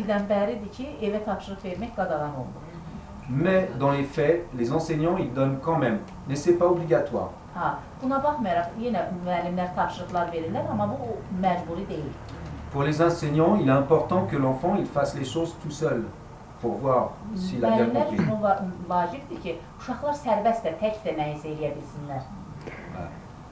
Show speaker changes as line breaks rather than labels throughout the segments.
ildən bəridir ki, evə tapşırıq vermək qadağan olunur.
Mais dans les faits, les enseignants, ils donnent quand même, mais c'est pas obligatoire.
Ha, buna baxmayaraq yenə müəllimlər tapşırıqlar verirlər, amma bu məcburi deyil.
Pour les enseignants, il est important que l'enfant il fasse les choses tout seul pour voir s'il a bien
Müəllimlər
compris.
üçün vacibdir ki, uşaqlar sərbəst də tək də nəyisə eləyə bilsinlər.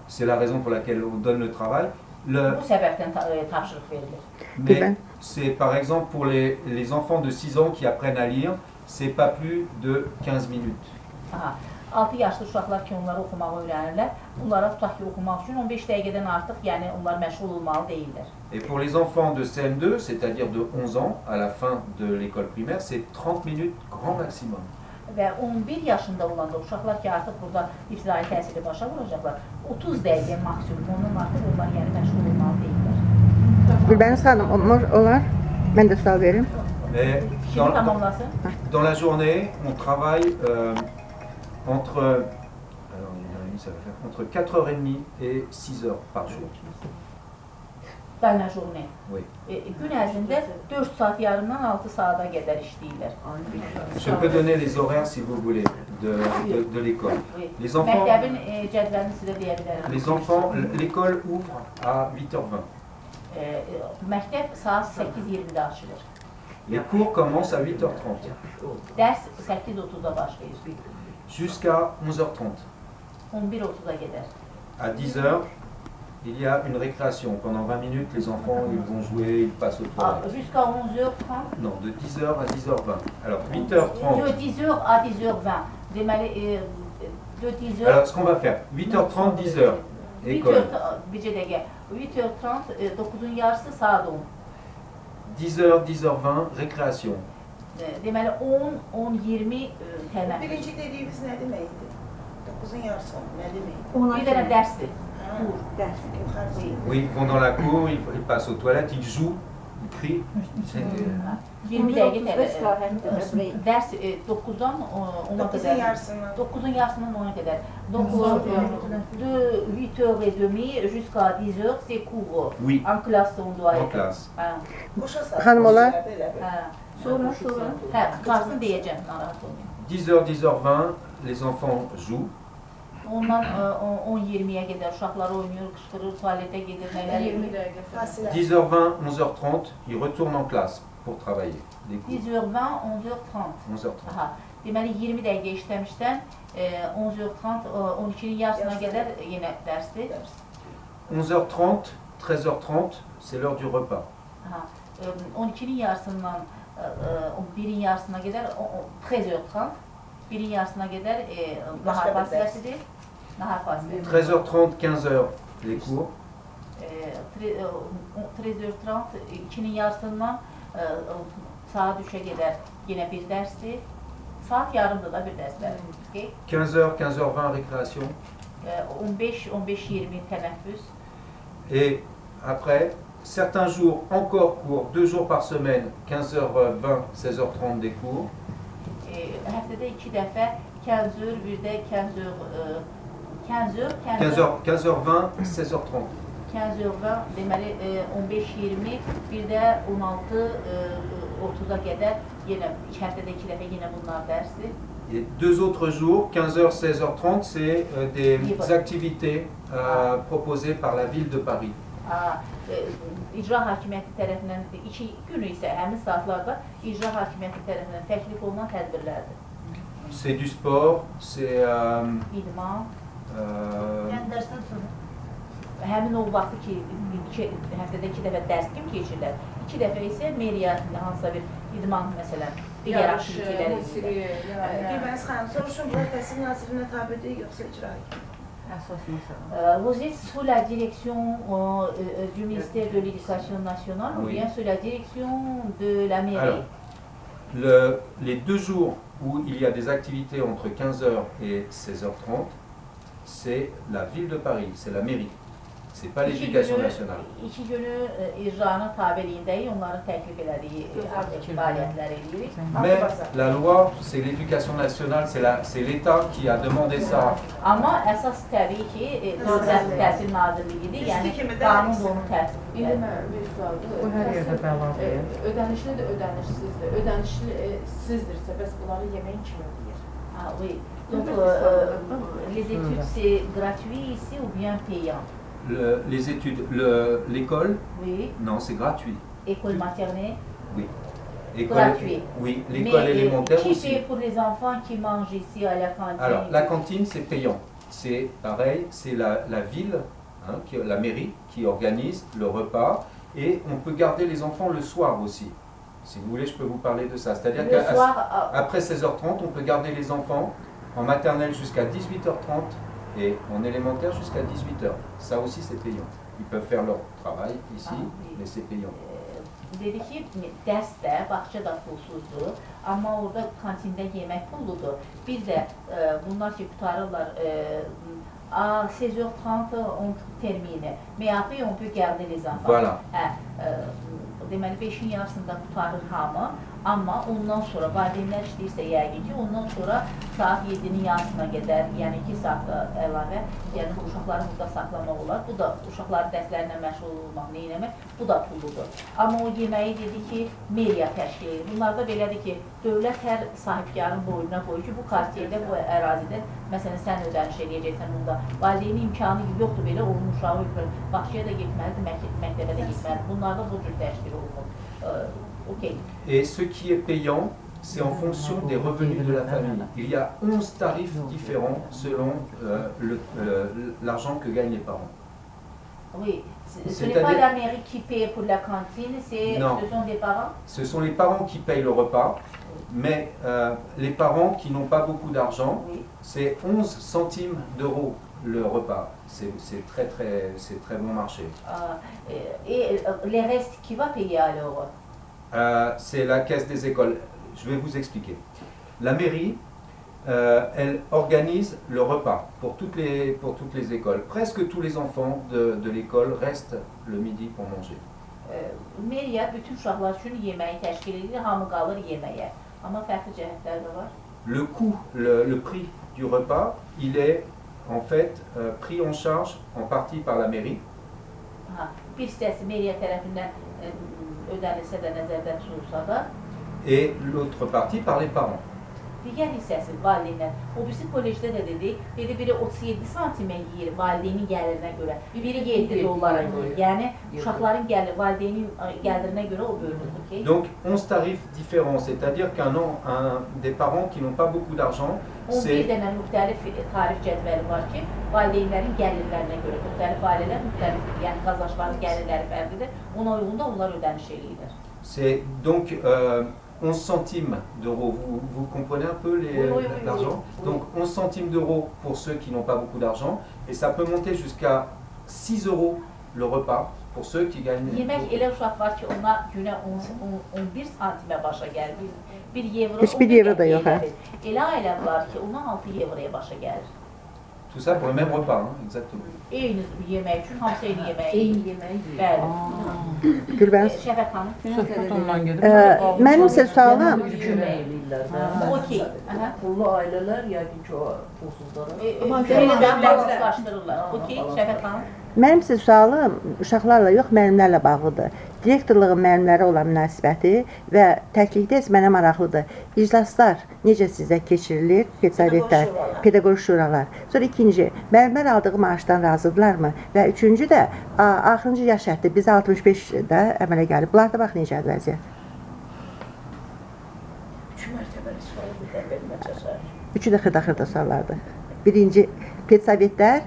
C'est la raison pour laquelle on donne le travail.
Bu səbəbdən tapşırıq verilir.
Mais c'est par exemple pour les enfants de 6 ans qui apprennent à lire, c'est pas plus de 15 minutes.
Aha, 6 yaşlı uşaqlar ki, onları oxumağı öyrənirlər, bunlara tutaq ki, oxumaq üçün 15 dəqiqədən artıq, yəni onlar məşğul olmalı deyirlər.
Et pour les enfants de CM2, c'est-à-dire de 11 ans, à la fin de l'école primaire, c'est 30 minutes grand maximum.
Və 11 yaşında olanda uşaqlar ki, artıq burada ibtidai təhsili başa vuracaqlar, 30 dəqiqə maksimum, ondan artıq onlar yəni məşğul olmalı deyirlər.
Gülbəniz xanım, olar? Mən də sual verim.
Mais
Şimdi tamamlasın.
dans la journée, on travaille entre, alors, ça va faire entre 4h30 et 6h par jour.
Dans la journée.
Oui.
Gün ərzində 4 saat yarımdan 6 saata qədər işləyirlər.
Je peux donner les horaires si vous voulez de l'école.
Oui.
Les enfants,
Məktəbin cədvəlini sizə deyə bilərəm.
les enfants, l'école ouvre à 8h20.
Məktəb saat 8:20-də açılır.
Les cours commencent à 8h30
Dərs 8:30-da başlayır.
jusqu'à 11h30.
11:30-a qədər.
À 10h, il y a une récréation. Pendant 20 minutes, les enfants ils vont jouer, ils passent aux toilettes.
Jusqu'à 11h30.
Non, de 10h à 10h20. Alors
De
8h30.
10h à 10h20. Deməli, de 10h...
Alors ce qu'on va faire, 8h30, 10h, école.
8h30, 9'un yarısı saat 10.
10h, 10h20, récréation.
Deməli 10-20 tənəffüs.
Birinci dediyiniz nə deməkdir? 9'un yarısı nə deməkdir?
Bir dənə dərsdir. Kur.
Oui, ils vont dans la cour, ils passent aux toilettes, ils jouent, ils crient.
20 dəqiqə dərs 9-dan 10'a
9'un
qədər.
yarısından.
9'un yarısından 10'a qədər. Donc de 8h30 jusqu'à 10h c'est cours.
Oui.
En classe on doit
En
être.
classe.
Ha.
Boşa saat.
Xanım olar?
Ha. Sonra. Hə, qarsın deyəcəm, narahat olmayın.
10h, 10h20, les enfants jouent.
Ondan 10-20'ye qədər uşaqlar oynayır, qışqırır, tualetə gedir, nələr edir.
Fasilə.
10h20, 11h30, ils retournent en classe pour travailler. Les cours.
10h20, 11h30.
11h30.
Aha. Deməli 20 dəqiqə işləmişdən 11h30, 12'nin yarısına qədər yenə dərsdir.
11h30, 13h30, c'est l'heure du repas.
Aha. 12'nin yarısından 1'in yarısına qədər 13h30, 1'in yarısına qədər nahar fasiləsidir. Nahar fasiləsi.
13h30, 15h, les cours.
13h30, 2'nin yarısından saat 3'e qədər yenə bir dərsdir. Saat yarımda da bir dərslər.
15h, 15h20, récréation.
15-20 tənəffüs.
Et après, certains jours encore cours, 2 jours par semaine, 15h20, 16h30 des cours.
Həftədə 2 dəfə 15h, bir də 15h,
15h20, 16h30.
15h20, deməli 15-20, bir də 16-30'a qədər yenə həftədə 2 dəfə yenə bunlar dərsdir.
Et 2 autres jours, 15h, 16h30, c'est des activités proposées par la ville de Paris.
İcra hakimiyyəti tərəfindən 2 günü isə həmin saatlarda icra hakimiyyəti tərəfindən təklif olunan tədbirlərdir.
C'est du sport, c'est
İdman. Həmin o vaxtı ki, həftədə 2 dəfə dərs kimi keçirlər, 2 dəfə isə meriya hansısa bir idman məsələn, digər aktivitelər edirlər.
Gülbəniz xanım, soruşun, bunlar təhsil nazirinə tabidir, yoxsa icra hakimiyyəti?
Vous êtes sous la direction du ministère de l'Éducation nationale ou bien sous la direction de la mairie?
Alors, les 2 jours où il y a des activités entre 15h et 16h30, c'est la ville de Paris, c'est la mairie. C'est pas l'éducation nationale.
2 günü icranın tabeliyindəyik, onların təklif elədiyi fəaliyyətləri edirik.
Mais la loi, c'est l'éducation nationale, c'est l'État qui a demandé ça.
Amma əsas təbii ki, Dövlət Təhsil Nazirliyidir, yəni qanun da onu tərtib
İndi
edir.
mən bir sualdır.
Bu hər yerdə bəladır.
Ödənişli də ödənişsizdir. Ödənişli sizdirsə, bəs bunları yeməyin kim ödəyir?
Ah oui. Donc, les études, c'est gratuit ici ou bien payant?
Les études, l'école,
Oui.
non, c'est gratuit.
École maternelle?
Oui.
Gratuit.
Oui, l'école élémentaire
qui
aussi.
paye pour les enfants qui mangent ici à la cantine?
Alors, la cantine, c'est payant. C'est pareil, c'est la ville, hein, la mairie, qui organise le repas. Et on peut garder les enfants le soir aussi. Si vous voulez, je peux vous parler de ça. C'est-à-dire
Le soir,
qu'après 16h30, on peut garder les enfants en maternelle jusqu'à 18h30 et en élémentaire jusqu'à 18h. Ça aussi, c'est payant. Ils peuvent faire leur travail ici,
Ah, oui.
mais c'est payant.
dedi ki, dərs də, bağça da pulsuzdur, amma orada kantində yemək pulludur. Bir də bunlar ki, qutarırlar à 16h30 on termine, mais après on peut garder les enfants.
Voilà.
Deməli 5-in yarısında qutarır hamı, amma ondan sonra valideynlər işləyirsə yəqin ki, ondan sonra saat 7-nin yarısına qədər, yəni 2 saat əlavə, yəni uşaqları burada saxlamaq olar. Bu da uşaqları dərslərlə məşğul olmaq, neyləmək, bu da pulludur. Amma o yeməyi dedi ki, meriya təşkil edir. Bunlarda belədir ki, dövlət hər sahibkarın boynuna qoyur ki, bu kartiyədə, bu ərazidə, məsələn, sən ödəniş edəcəksən bunda. Valideynin imkanı yoxdur belə, onun uşağı yüklər. Bağçaya da getməlidir, məktəbə də getməlidir. Bunlarda bu cür təşkil olunur. Okay.
Et ce qui est payant, c'est en fonction des revenus de la famille. Il y a 11 tarifs différents selon l'argent que gagnent les parents.
Oui, ce n'est pas la mairie qui paye pour la cantine, ce sont des parents? Ce
sont les parents qui payent le repas, mais les parents qui n'ont pas beaucoup d'argent, oui. C'est 11 centimes d'euros le repas. C'est très bon marché.
Et les restes, qui va payer alors?
C'est la caisse des écoles. Je vais vous expliquer. La mairie, elle organise le repas pour toutes les écoles. Presque tous les enfants de l'école restent le midi pour manger.
Mairie bütün uşaqlar üçün yeməyi təşkil edir, hamı qalır yeməyə. Amma fərqli cəhətlər də var.
Le coût, le prix du repas, il est en fait pris en charge en partie par la mairie.
Bir hissəsi mairie tərəfindən ödənilsə də, nəzərdə tutulsa da.
Et l'autre partie par les parents.
Digər hissəsi valideynlər. O birisi kollecdə də dedi, biri 37 santimə yeyir valideynin gəlirinə görə, biri 7 dollara görə. Yəni uşaqların valideynin gəlirinə görə o bölünür. Okay?
Donc 11 tarifs différents, c'est-à-dire des parents qui n'ont pas beaucoup d'argent, c'est
11 dənə müxtəlif tarif cədvəli var ki, valideynlərin gəlirlərinə görə, müxtəlif ailələr müxtəlif, yəni qazancların gəlirləri fərqlidir, ona uyğun da onlar ödəniş eləyirlər.
C'est donc 11 centimes d'euros, vous comprenez un peu l'argent? Donc 11 centimes d'euros pour ceux qui n'ont pas beaucoup d'argent, et ça peut monter jusqu'à 6 euros le repas pour ceux qui gagnent.
Yemək elə uşaq var ki, ona günə 11 santimə başa gəlir. 1 evro.
Heç bir evro da yox, hə?
Elə ailə var ki, ona 6 evroya başa gəlir.
Tout ça pour le même repas, hein, exactement.
Eyni yemək üçün, hamısı eyni yeməyi. Eyni yeməyi. Bəli.
Gülbəniz.
Şəfət xanım.
Söhbət ondan gedir.
Mənim sizə sualım.
Kömək eləyirlər də.
Okey.
Pullu ailələr yəqin ki, o pulsuzlara.
Elədən bağışlaşdırırlar. Okey, Şəfət xanım.
Mənim sizə sualım uşaqlarla yox, müəllimlərlə bağlıdır. Direktorluğun müəllimlərə olan münasibəti və təklikdə mənə maraqlıdır. İclaslar necə sizə keçirilir? Sovetlər, pedaqoji şuralar. Sonra ikinci, müəllimlər aldığı maaşdan razıdırlarmı? Və üçüncü də, axırıncı yaş həddi, biz 65-də əmələ gəlib. Bunlarda bax necədir vəziyyət?
3 mərtəbəli sualı bir də vermə çəşər.
Üçü də xırda-xırda suallardır. Birinci, pedsovetlər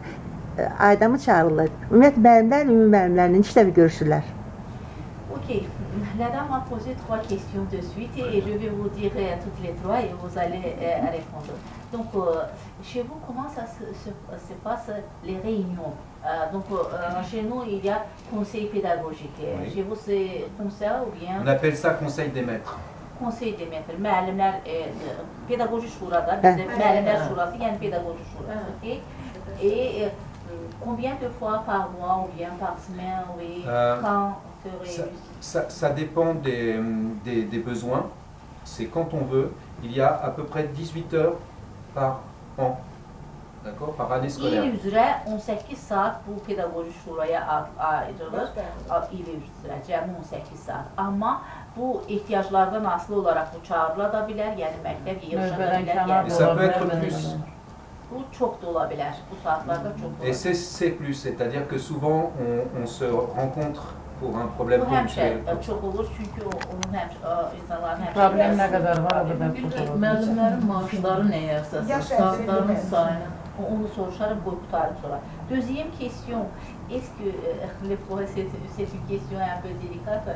ayda mı çağırırlar? Ümumiyyətlə, müəllimlər, ümumi müəllimlərlə neçə dəfə görüşürlər?
Ok, la dame m'a posé 3 questions de suite et je vais vous dire toutes les 3 et vous allez répondre. Donc, chez vous, comment ça se passe les réunions? Donc, chez nous, il y a conseil pédagogique.
Oui.
Chez vous, c'est comme ça ou bien?
On appelle ça conseil des maîtres.
Conseil des maîtres. Müəllimlər, pedaqoji şurada, bizdə müəllimlər şurası, yəni pedaqoji şurası. Okay? Et Combien de fois par mois ou bien par semaine, oui, quand ferait
Ça dépend des besoins. C'est quand on veut. Il y a à peu près 18 heures par an. D'accord? Par année scolaire.
İl üzrə 18 saat bu pedaqoji şuraya ayrılır. İl üzrə cəmi 18 saat. Amma bu ehtiyaclardan asılı olaraq bu çağırıla da bilər, yəni məktəb yığışa da bilər.
Et ça peut être plus.
Bu çox da ola bilər, bu saatlarda çox da ola
Et
bilər.
c'est plus, c'est-à-dire que souvent on se rencontre pour un problème
Bu həmişə
ponctuel.
çox olur, çünki onun insanların həmişə
Problem nə qədər var, o qədər çox olur.
Müəllimlərin maaşları nəyə əsasdır?
Yaş
Saatların
əlçəyi
sayını.
Onu soruşarım, qoy qutarım sonra. Deuxième question, est-ce que les professeurs, c'est une question un peu délicate,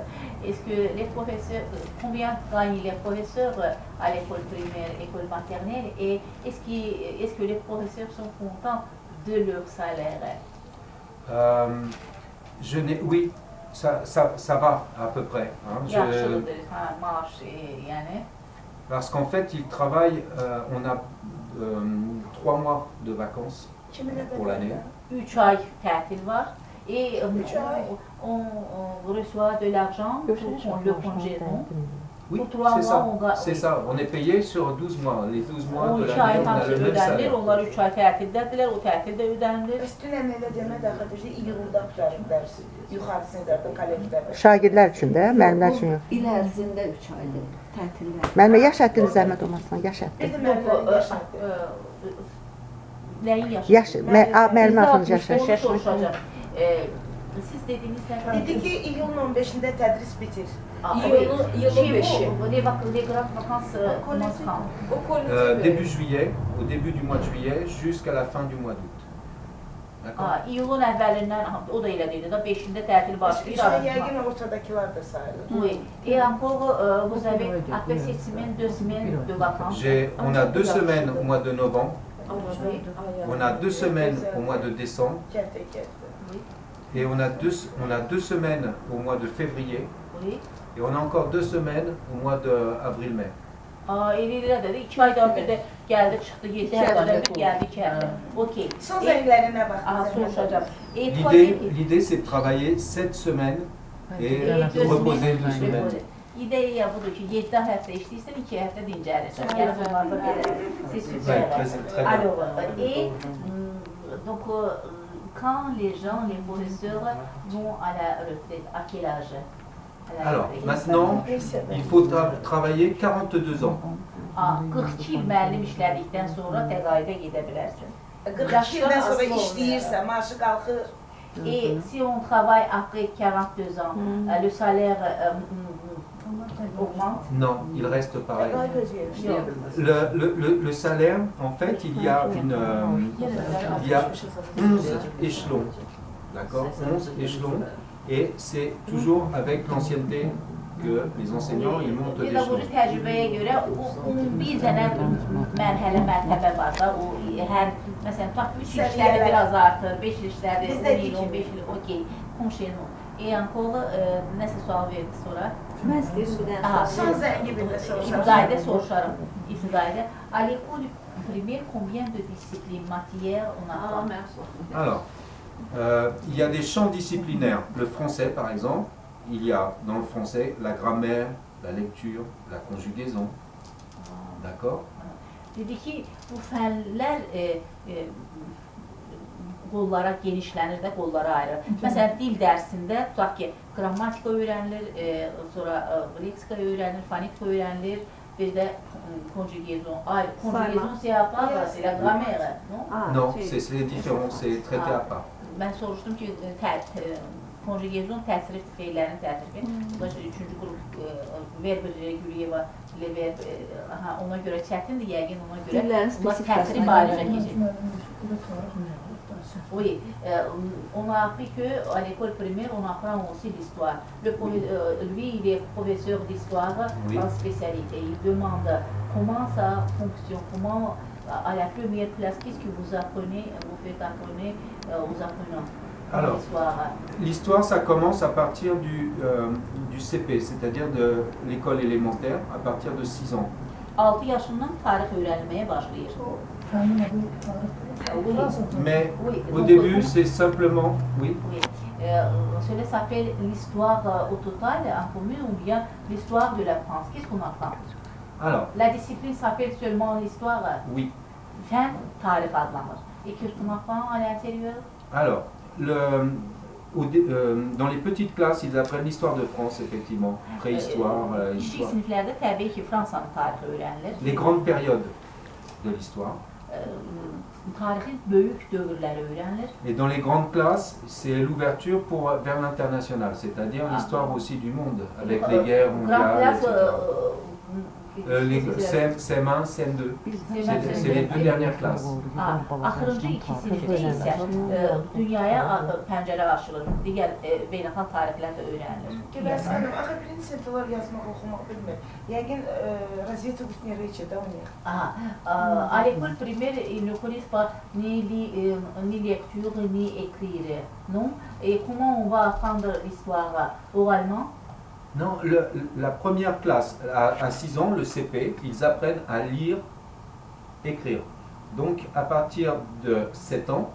est-ce que les professeurs, combien gagnent les professeurs à l'école primaire, école maternelle, et est-ce que les professeurs sont contents de leur salaire?
Oui, ça va à peu près. Hein.
Yaxşıdır, maaş yəni.
Parce qu'en fait, ils travaillent, on a 3 mois de vacances pour l'année.
3 ay tətil var. Et
Üç ay.
on reçoit de l'argent pour le congément.
Oui,
Pour 3
c'est ça.
mois, on
C'est ça. On est payé sur 12 mois. Les 12 mois
O
de
2 ay
l'année, on a
hamısı
le même
ödənilir,
salaire.
onlar 3 ay tətildədirlər, o tətil də ödənilir.
Üstünə elə demək daxildir, iyulda qurtarıb dərsi. Yuxarısını da kollecdə.
Şagirdlər üçün də, müəllimlər üçün yox.
İl ərzində 3 aydır tətillər.
Müəllimə yaş həddiniz zəhmət olmasın, yaş həddi.
Bir də müəllimlərin yaşadı.
Nəyin yaşı?
Yaş, müəllimə haqqında yaş həddi.
Onu soruşacağım. Siz dediniz nə?
Dedi ki, iyulun 15-də tədris bitir.
Yılın 5'i.
Les grandes vacances commencent quand?
O kollecdə
Début juillet, au début du mois de juillet, jusqu'à la fin du mois d'août. D'accord?
İyulun əvvəlindən, o da elə deyildi, 5-də tətil başlayır.
İşte yəqin ortadakılar da sayılır.
Oui. Et encore, vous avez, après cette semaine, 2 semaines de vacances.
On a 2 semaines au mois de novembre,
Oui.
on a 2 semaines au mois de décembre,
Kəndə.
et on a 2 semaines au mois de février,
Oui.
et on a encore 2 semaines au mois d'avril-mai.
Elə dedi, 2 aydan bir də gəldi, çıxdı, 7 həftədən bir gəldi, 2 həftə. Okey.
Son zənglərinə bax.
Soruşacağım. Et
L'idée, c'est de travailler 7 semaines et de reposer 2 semaines.
İdeya budur ki, 7 həftə işləyirsən, 2 həftə dincəlirsən. Yəni bunlarda belə. C'est super.
Ouais, très bien.
Alors, et donc, quand les gens, les professeurs vont à la retraite, à quel âge?
Alors, maintenant, il faut travailler 42 ans.
42 il müəllim işlədikdən sonra təqaüdə gedə bilərsən.
42 ildən sonra işləyirsə, maaşı qalxır.
Et si on travaille après 42 ans, le salaire augmente?
Non, il reste pareil.
Non.
Le salaire, en fait, il y a 11 échelons. D'accord? 11 échelons. Et c'est toujours avec l'ancienneté que les enseignants ils montent d'échelon.
Pedaqoji təcrübəyə görə o bir dənə mərhələ var da, o hər məsələn tutaq 3 il işləri biraz artır, 5 il işləri 10 il, 15 il, okey, konşelmo. Et encore nəsə sual verdi sonra?
Mən istəyirəm bir dənə
Son zəngi bir də soruşarım.
İbtidaidə soruşarım. İbtidaidə. À l'école primaire, combien de disciplines matières on apprend?
Alors, il y a des champs disciplinaires. Le français, par exemple, il y a dans le français la grammaire, la lecture, la conjugaison. D'accord?
Dedi ki, bu fənlər qollara genişlənir də, qollara ayrılır. Məsələn, dil dərsində tutaq ki, qrammatika öyrənilir, sonra leksika öyrənilir, fonetika öyrənilir, bir də conjugaison. Conjugaison, c'est à part, c'est la grammaire, non?
Non, c'est différent, c'est traité à part.
Mən soruşdum ki, conjugaison təsiri, feillərin təsiri. Bu da 3-cü qrup verb reguliyə ilə verb, ona görə çətindir, yəqin ona görə təsiri barədə keçir. Oui, on a appris qu'à l'école primaire, on apprend aussi l'histoire. Lui, il est professeur d'histoire en spécialité. Il demande comment ça fonctionne, comment, à la première classe, qu'est-ce que vous apprenez, vous faites apprendre aux apprenants.
Alors, l'histoire, ça commence à partir du CP, c'est-à-dire de l'école élémentaire, à partir de 6 ans.
6 yaşından tarix öyrənilməyə başlayır.
Mais
Oui,
au
donc,
début, c'est simplement, oui,
Oui. Cela s'appelle l'histoire au total, en commun, ou bien l'histoire de la France. Qu'est-ce qu'on apprend?
alors,
La discipline s'appelle seulement l'histoire.
oui,
Fen tarih adlanır. Et qu'est-ce qu'on apprend à l'intérieur?
alors, dans les petites classes, ils apprennent l'histoire de France, effectivement, préhistoire,
Kiçik
histoire,
siniflərdə təbii ki, Fransanın tarixi öyrənilir.
les grandes périodes de l'histoire.
Tarixin böyük dövrləri öyrənilir.
Et dans les grandes classes, c'est l'ouverture vers l'international, c'est-à-dire l'histoire aussi du monde, avec les guerres mondiales, etc. CM1, CM2, c'est les deux dernières classes.
Axırıncı iki sinifdə isə dünyaya pəncərə açılır. Digər beynəlxalq tarixlər də öyrənilir.
Güləs xanım, axı birinci sinifdələr yazmaq, oxumaq bilmir. Yəqin raziyeta qusni reçedə oynayır.
À l'école primaire, ils ne connaissent pas ni lecture ni écrire, non? Et comment on va apprendre l'histoire oralement?
Non, la première classe, à 6 ans, le CP, ils apprennent à lire, écrire. Donc, à partir de 7 ans,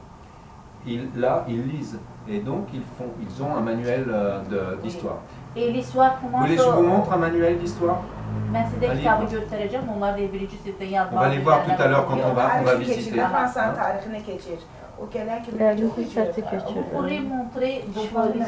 ils lisent. Et donc, ils ont un manuel d'histoire.
Et l'histoire
Vous
commence...
voulez que je vous montre un manuel d'histoire?
Mən sizə
Allez.
kitabı göstərəcəm, onlar da birinci sinifdə yazmaq.
On va les voir tout à l'heure quand on va
Tarixi
visiter.
keçir, Fransanın tarixini keçir. O gələn kimi
Bəli,
çox keçir.
keçir.
Vous pourrez montrer donc,